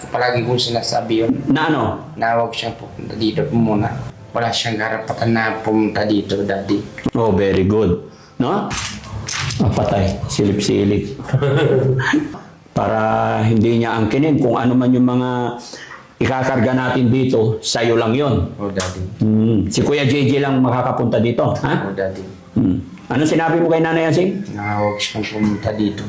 palagi kong sinasabi yun. Na ano? Na huwag siyang pupunta dito po muna. Wala siyang karapatan na pumunta dito, Daddy. Oh, very good. No? Patay. Silip-silip. Para hindi niya angkinin kung ano man yung mga ikakarga natin dito, sa'yo lang yon. Oh, Daddy. Si Kuya JJ lang makakapunta dito. Ha? Oh, Daddy. Ano sinabi mo kay Nanay Asing? Na huwag siyang pumunta dito.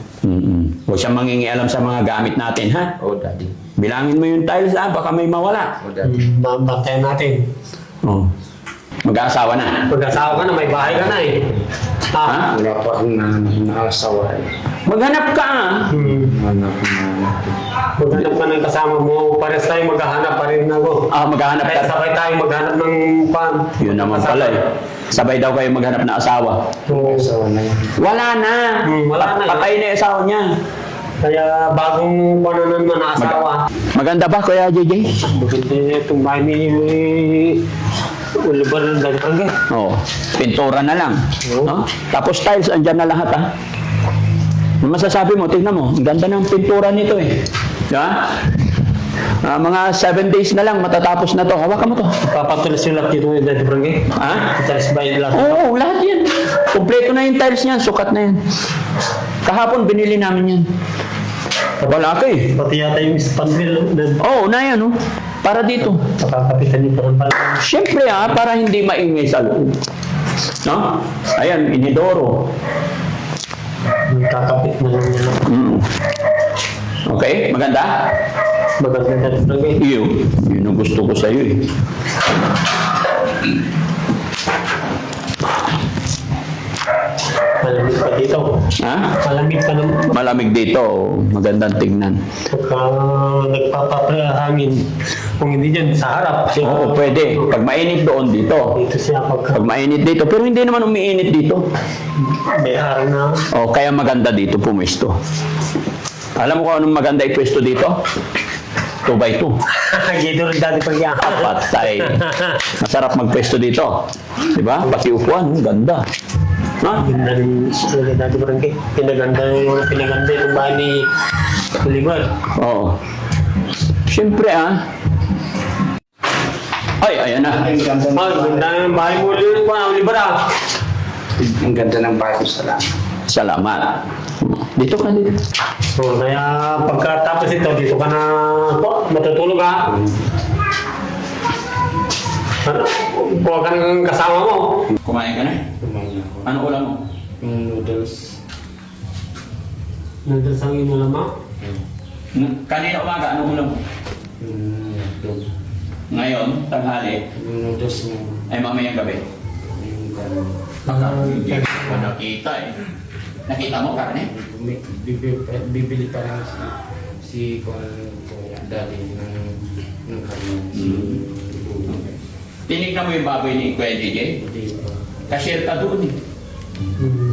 Huwag siyang mangingialam sa mga gamit natin, ha? Oh, Daddy. Bilangin mo yung tiles, ha? Baka may mawala. Oh, Daddy. Bantayan natin. Oh. Mag-aasawa na. Pag-asawa ka na, may bahay ka na eh. Ha? Wala pa akong nakasawa. Maghanap ka, ha? Wala akong Maghanap ka ng kasama mo, pares tayo maghahanap pa rin ako. Maghanap Kaya ka. sabay tayo maghanap ng pan. Yun naman pala, eh. Sabay daw kayo maghanap na asawa. nakasawa na yun. Wala na. Wala na. Patay na yung asawa niya. Kaya bagong pananan man na asawa. Maganda ba, Kuya JJ? Bakit itong bahay ni Oliver ng Dagpag Oo. Pintura na lang. Oo. No? Tapos tiles, andyan na lahat, ha? Ano masasabi mo? Tingnan mo. Ang ganda ng pintura nito, eh. Diba? Mga 7 days na lang, matatapos na to. Hawakan mo to. Papatulis yung laki dito yung Dagpag Ha? Italis ba yung laki? Oo, lahat yan. Kompleto na yung tiles niyan. Sukat na yan. Kahapon, binili namin yan. Wala ka, eh. Pati yata yung spandrel na Oo, na yan, oh. Para dito. nakakapitan yung parang pala. Siyempre, para hindi maingay sa loob. No? Ayan, inidoro. Nakakapit na lang nila. Okay, maganda? Maganda yung Dagpag Yun ang gusto ko sa'yo, eh. Malamig pa dito. Ha? Malamig pa naman. Malamig dito, magandang tingnan. Pagka nagpapapahangin, kung hindi dyan, sa harap. Oo, pwede. Pag mainit doon, dito. Dito siya pagka Pag mainit dito, pero hindi naman umiinit dito. may araw na. O, kaya maganda dito pumesto. Alam mo kung anong maganda ipwesto dito? 2x2. Dito rin dati pag yan. Patay. Masarap magpwesto dito. Diba? Pati upuan, ganda. Ha? Ganda rin sila dati barangay. Pinaganda itong bahay ni Oliver. Oo. Siyempre, Ay, ayan na. Ang ganda Ganda yung bahay mo Oliver Ang ganda ng bago sa lang. Salamat. Dito ka dito. So, kaya pagkatapos ito, dito ka na matutulog ha. Kuha ka ng kasama mo. Kumain ka na? Kumain ako. Ano ulam mo? Yung noodles. Nandun sa ino lamang. Kanina umaga, ano ulam mo? Yung hotdog. Ngayon, tanghali, Yung noodles niya. ay mamayang gabi. Yung gano'n. Hindi ko pa nakita, eh. Nakita mo, karne? Bibili pa lang si Daddy ng kanya. Tinignan mo yung baboy ni Kuya DJ? Cashier ka doon, eh.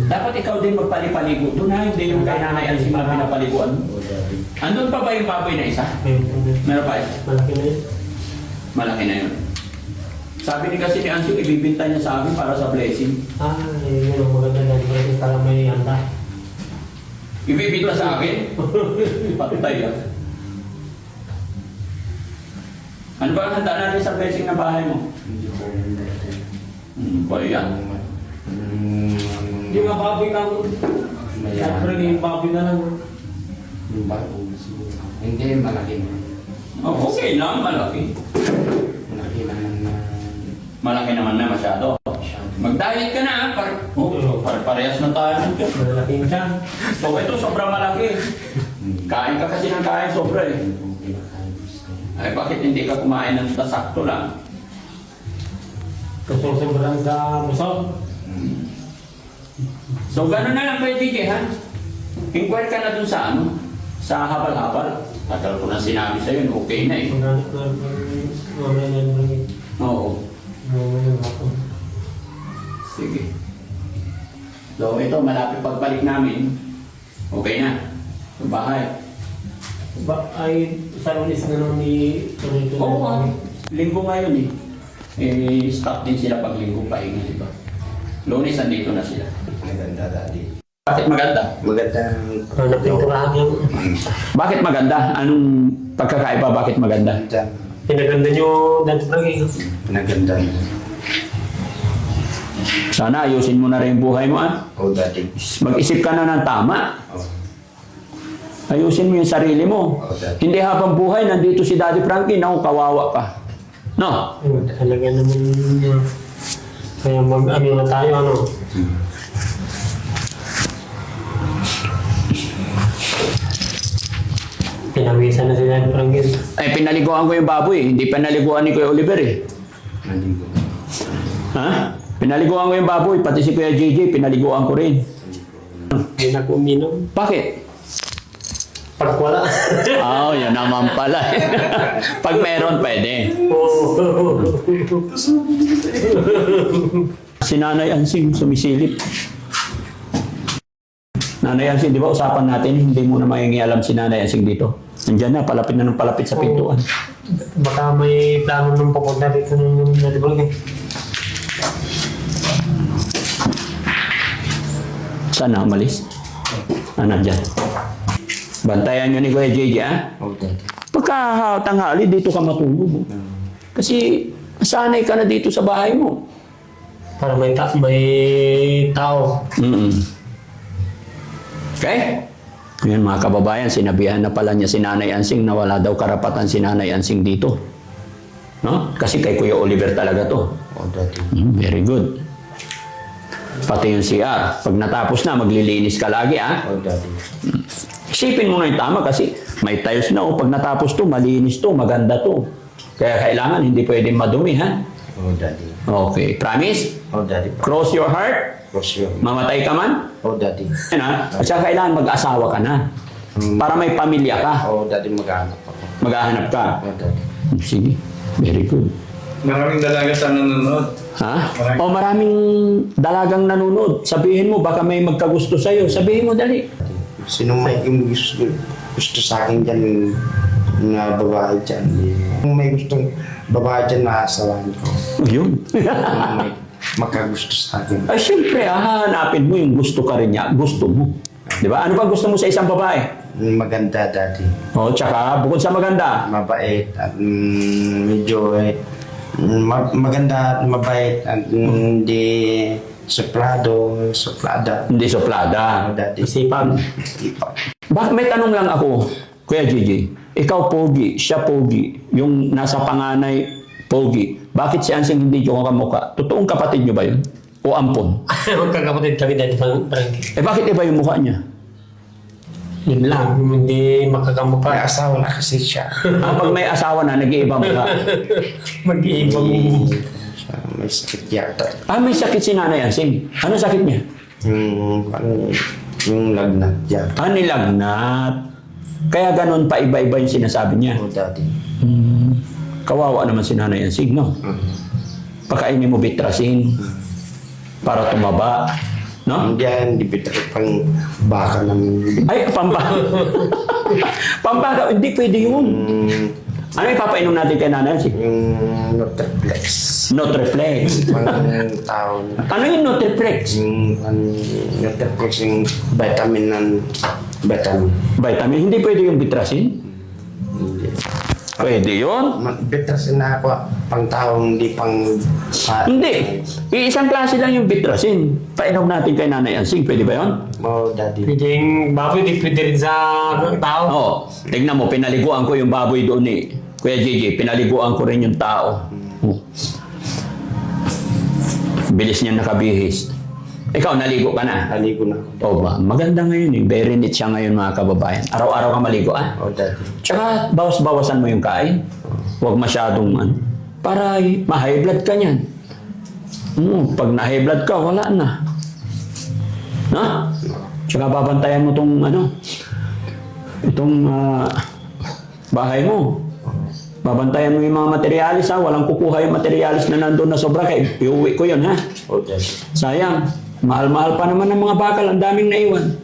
Dapat ikaw din magpalipaligo. Doon na, hindi yung kay Nanay Alcima na pinapaliguan mo. Andun pa ba yung baboy na isa? Meron pa isa? Malaki na yun. Malaki na yun. Sabi ni kasi ni Ansyo, ibibinta niya sa amin para sa blessing. Yun ang maganda dati barangay para may handa. Ibibinta sa akin? Patay yan. Ano ba ang handa natin sa blessing ng bahay mo? Hindi ko Ba yan? Yung mga baboy ka mo. Siyempre yung baboy na lang. Yung bago. Hindi, malaki na. Oh, okay lang, malaki. Malaki naman na. Malaki naman na masyado. Mag-diet ka na, parehas na tayo. Malaking siya. So ito, sobrang malaki. Kain ka kasi ng kain, sobra eh. Ay, bakit hindi ka kumain ng sakto lang? Kasusobrang sa musog. So gano'n na lang kayo, DJ, ha? Inquire ka na dun sa ano? Sa habal-habal. Tagal ko na sinabi sa'yo, okay na eh. Paghanap na mamaya na barangay. Oo. Mamaya na hapon. Sige. So ito, malapit pagbalik namin. Okay na. Sa bahay. Ay, sa Lunes na naman ni Torito. Oo, linggo ngayon eh. Stop din sila pag linggo pahinga, di ba? Lunes, andito na sila. Maganda, Daddy. Bakit maganda? Magandang Napinturahan yung Bakit maganda? Anong pagkakaiba? Bakit maganda? magandang pinaganda nyo dati Frankie. pinagandang Sana ayusin mo na rin yung buhay mo, ah. o Daddy. Mag-isip ka na ng tama. Oh, Ayusin mo yung sarili mo. Okay. Hindi habang buhay, nandito si Daddy Frankie, naku, kawawa ka. No? Talaga naman kaya mag-ano na tayo, ano. Pinawisan na si Daddy Frankie. Ay, pinaliguan ko yung baboy, hindi pinaliguan ni Kuya Oliver, eh. naligo. Ha? Pinaliguan ko yung baboy, pati si Kuya JJ, pinaliguan ko rin. Hindi na ko uminom. Bakit? Pag wala. Oh, yan naman pala. Pag meron, pwede. Si Nanay Ansing sumisilip. Nanay Ansing, di ba usapan natin, hindi mo na alam si Nanay Ansing dito. Nandiyan na, palapit na ng palapit sa pintuan. Baka may plano nung papunta dito ng Daddy Frankie. Saan na umalis? Nandyan. Bantayan nyo ni Kuya JJ, ha? O Daddy. Pagka tanghali, dito ka matulog. Kasi sanay ka na dito sa bahay mo. Para may tao. Mm-mm. Okay? Ngayon mga kababayan, sinabihan na pala niya si Nanay Ansing na wala daw karapatan si Nanay Ansing dito. No? Kasi kay Kuya Oliver talaga to. O Daddy. Very good. Pati yung CR. Pag natapos na, maglilinis ka lagi, ha? O Daddy. Isipin mo na yung tama kasi may tiles na, oh. Pag natapos to, malinis to, maganda to. Kaya kailangan, hindi pwedeng madumi, ha? O Daddy. Okay. Promise? O Daddy. Cross your heart. Cross your Mamatay ka man. O Daddy. Yan, ha? At saka kailangan mag-asawa ka na. Para may pamilya ka. O Daddy, maghanap ako. Maghahanap ka. O Daddy. Sige. Very good. Maraming dalaga sa nanonood. Ha? O maraming dalagang nanonood. Sabihin mo, baka may magkagusto sa'yo. Sabihin mo, dali. Sino may gusto sa akin dyan na babae dyan? Kung may gustong babae dyan, maasawahan ko. Yun. Kung may magkagusto sa akin. Ay, siyempre, hahanapin mo yung gusto ka rin niya. Gusto mo. Di ba? Ano ba gusto mo sa isang babae? Maganda, Daddy. O, tsaka, bukod sa maganda, Mabait at medyo maganda at mabait at hindi suplada. hindi suplada. Daddy. Isipag. Bakit may tanong lang ako, Kuya Gigi? Ikaw pogi, siya pogi, yung nasa panganay pogi. Bakit si Ansing hindi yung kamukha? Totoong kapatid niyo ba yun? O ampon? Magkakapatid kami Daddy Frankie. Eh bakit iba yung mukha niya? Yun lang, hindi May makakamukha. asawa na kasi siya. Pag may asawa na, nag-iiba mukha. Mag-iibang. May sakit yata. May sakit si Nanay Ansing. Ano sakit niya? Yung lagnat niya. Nilagnat. Kaya ganun pa iba-iba yung sinasabi niya. O Daddy. Kawawa naman si Nanay Ansing, no? Pakainin mo bitrasin para tumaba. No? Hindi bitter pang baka ng... Ay, pampanga, hindi pwede yun. Ano ipapainom natin kay Nanay Ansing? Yung Nutriplex. Nutriflex. Pang tao. Ano yung Nutriflex? Yung Nutriplex, yung vitamin ng vitamin. Vitamin. Hindi pwede yung bitrasin? Hindi. Pwede yun. Bitrasin na ako, pang tao, hindi pang... Hindi. Isang klase lang yung bitrasin. Painom natin kay Nanay Ansing. Pwede ba yun? Oh, Daddy. Pwedeng baboy, di pwede rin sa tao. Oo. Tignan mo, pinaliguan ko yung baboy doon eh. Kuya JJ, pinaliguan ko rin yung tao. Oh. Bilis niya nakabihis. Ikaw, naligo ka na? Naligo na ako. O ba? Maganda ngayon eh. Very neat siya ngayon mga kababayan. Araw-araw ka maligo ah. Oh, Daddy. Tsaka bawas-bawasan mo yung kain. Huwag masyadong para ma-high blood ka niyan. Pag na-high blood ka, wala na. Tsaka babantayan mo itong bahay mo. Babantayan mo yung mga materialis ha. Walang kukuha yung materialis na nandun na sobra kay iuwi ko yun ha. Oh, Daddy. Sayang. Mahal-mahal pa naman ng mga bakal. Ang daming naiwan.